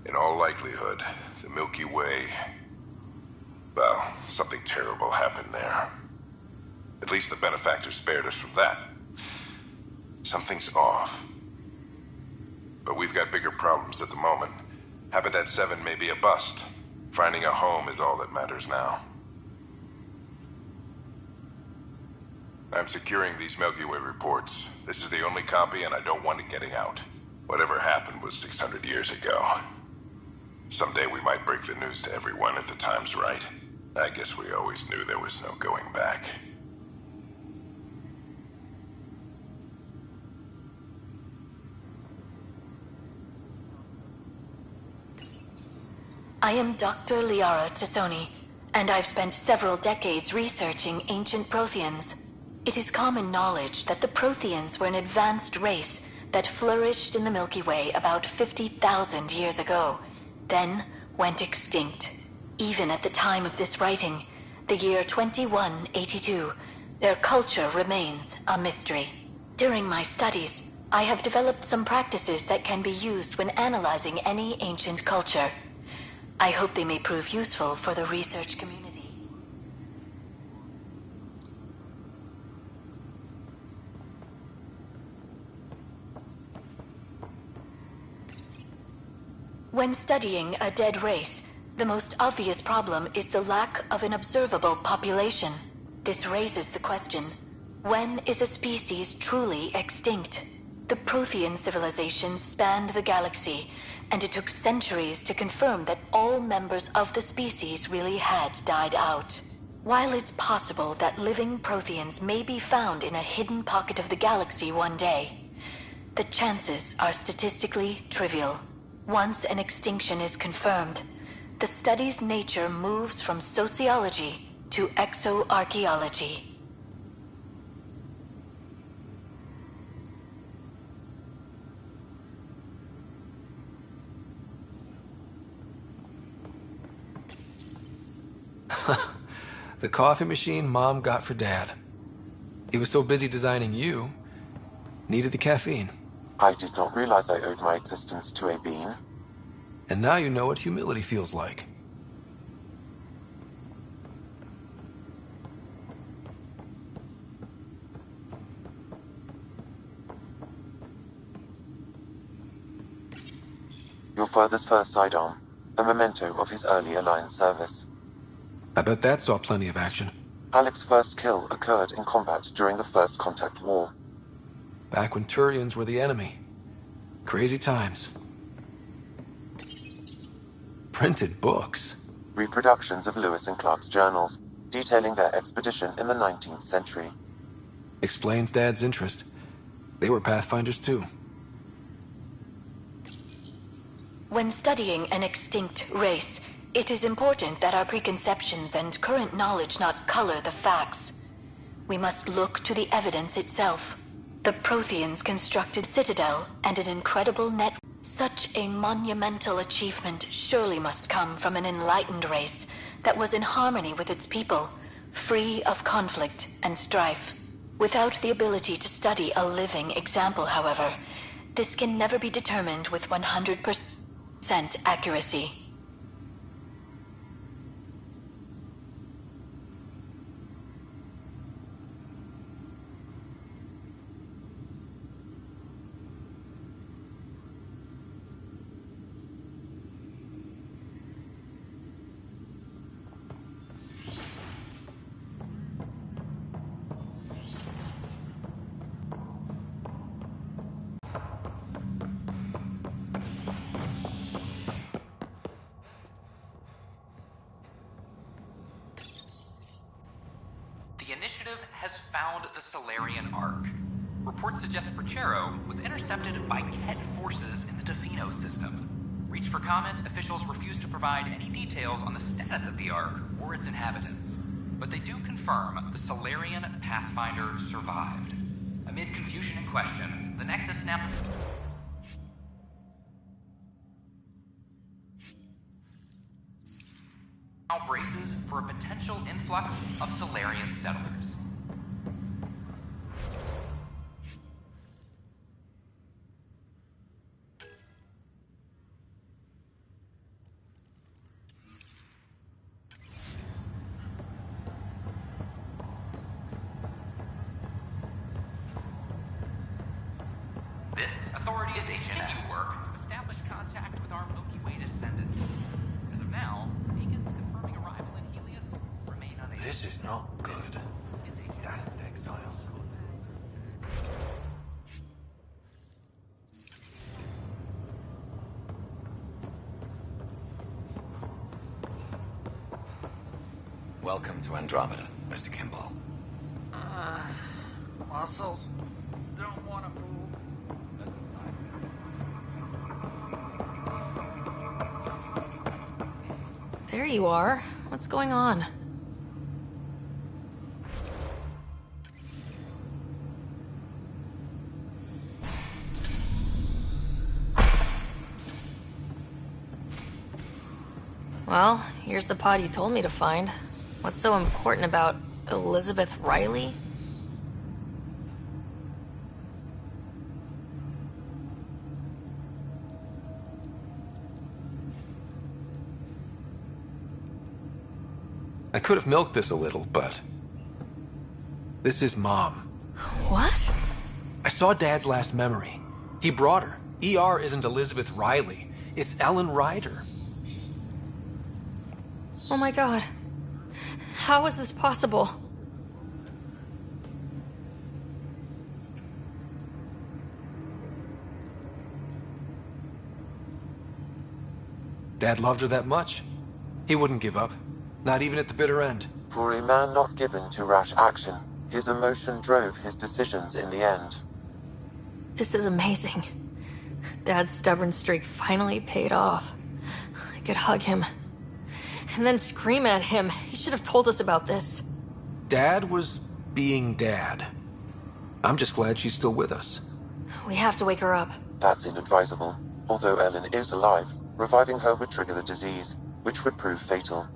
In all likelihood, the Milky Way... well, something terrible happened there. At least the benefactor spared us from that. Something's off. But we've got bigger problems at the moment. Habitat 7 may be a bust. Finding a home is all that matters now. I'm securing these Milky Way reports. This is the only copy, and I don't want it getting out. Whatever happened was 600 years ago. Someday we might break the news to everyone if the time's right. I guess we always knew there was no going back. I am Dr. Liara Tassoni, and I've spent several decades researching ancient Protheans. It is common knowledge that the Protheans were an advanced race that flourished in the Milky Way about 50,000 years ago, then went extinct. Even at the time of this writing, the year 2182, their culture remains a mystery. During my studies, I have developed some practices that can be used when analyzing any ancient culture. I hope they may prove useful for the research community. When studying a dead race, the most obvious problem is the lack of an observable population. This raises the question, when is a species truly extinct? The Prothean civilization spanned the galaxy, and it took centuries to confirm that all members of the species really had died out. While it's possible that living Protheans may be found in a hidden pocket of the galaxy one day, the chances are statistically trivial. Once an extinction is confirmed, the study's nature moves from sociology to exoarchaeology. The coffee machine Mom got for Dad. He was so busy designing you, needed the caffeine. I did not realize I owed my existence to a bean. And now you know what humility feels like. Your father's first sidearm, a memento of his early Alliance service. I bet that saw plenty of action. Alec's first kill occurred in combat during the First Contact War. Back when Turians were the enemy. Crazy times. printed books. Reproductions of Lewis and Clark's journals, detailing their expedition in the 19th century. Explains Dad's interest. They were Pathfinders too. When studying an extinct race, it is important that our preconceptions and current knowledge not color the facts. We must look to the evidence itself. The Protheans constructed citadel and an incredible net. Such a monumental achievement surely must come from an enlightened race that was in harmony with its people, free of conflict and strife. Without the ability to study a living example, however, this can never be determined with 100% accuracy. The initiative has found the Solarian Ark. Reports suggest Perchero was intercepted by Ket forces in the Defino system. Reached for comment, officials refused to provide any details on the status of the Ark or its inhabitants. But they do confirm the Solarian Pathfinder survived. Amid confusion and questions, the Nexus now braces for a potential influx of Solarian settlers. This authority is continue work to establish contact with our Milky Way descendants. As of now, beacons confirming arrival in Helios remain unable. This is not good. Damned exiles. Welcome to Andromeda, Mr. Kimball. Muscles don't want to move. There you are. What's going on? Well, here's the pod you told me to find. What's so important about Elizabeth Riley? I could have milked this a little, but... this is Mom. What? I saw Dad's last memory. He brought her. ER isn't Elizabeth Riley. It's Ellen Ryder. Oh my god. How is this possible? Dad loved her that much. He wouldn't give up. Not even at the bitter end. For a man not given to rash action, his emotion drove his decisions in the end. This is amazing. Dad's stubborn streak finally paid off. I could hug him. And then scream at him. He should have told us about this. Dad was being Dad. I'm just glad she's still with us. We have to wake her up. That's inadvisable. Although Ellen is alive, reviving her would trigger the disease, which would prove fatal.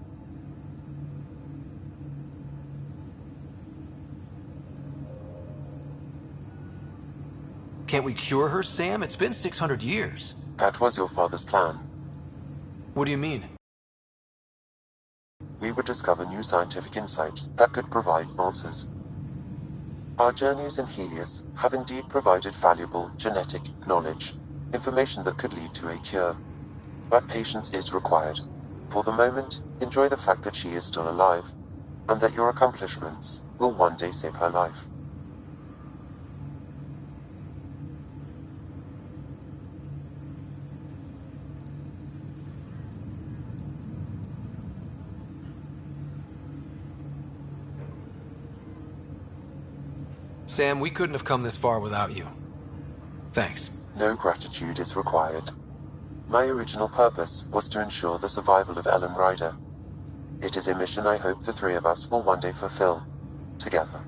Can't we cure her, Sam? It's been 600 years. That was your father's plan. What do you mean? We would discover new scientific insights that could provide answers. Our journeys in Helios have indeed provided valuable genetic knowledge, information that could lead to a cure. But patience is required. For the moment, enjoy the fact that she is still alive, and that your accomplishments will one day save her life. Sam, we couldn't have come this far without you. Thanks. No gratitude is required. My original purpose was to ensure the survival of Ellen Ryder. It is a mission I hope the three of us will one day fulfill, together.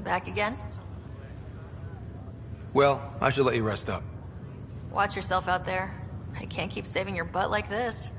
Back again? Well, I should let you rest up. Watch yourself out there. I can't keep saving your butt like this.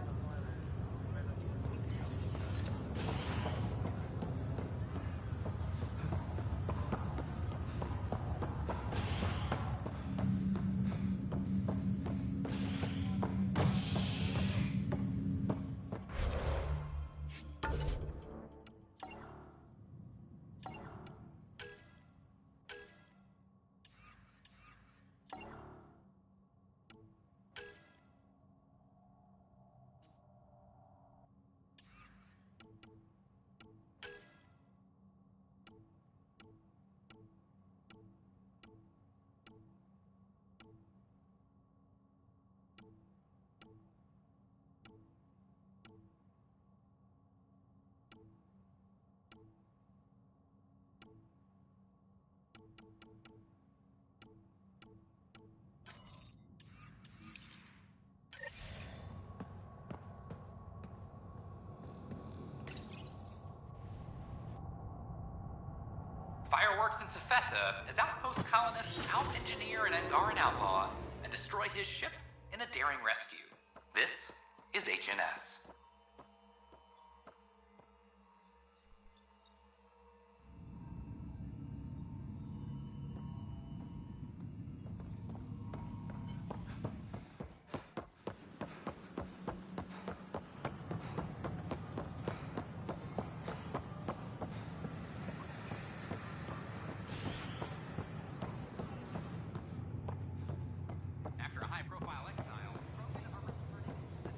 Fireworks in Cephessa as outpost colonists out-engineer an Angaran outlaw and destroy his ship in a daring rescue. This is HNS. After a high-profile exile, Roman are returning to the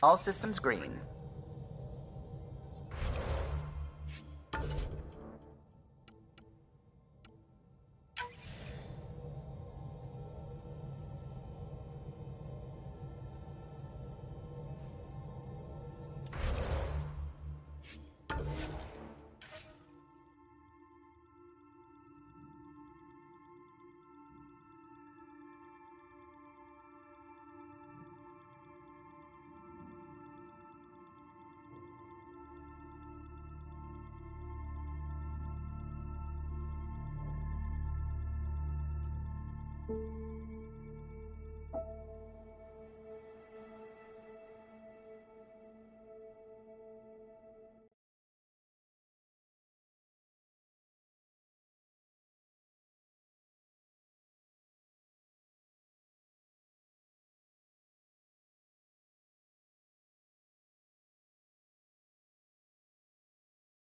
All systems green.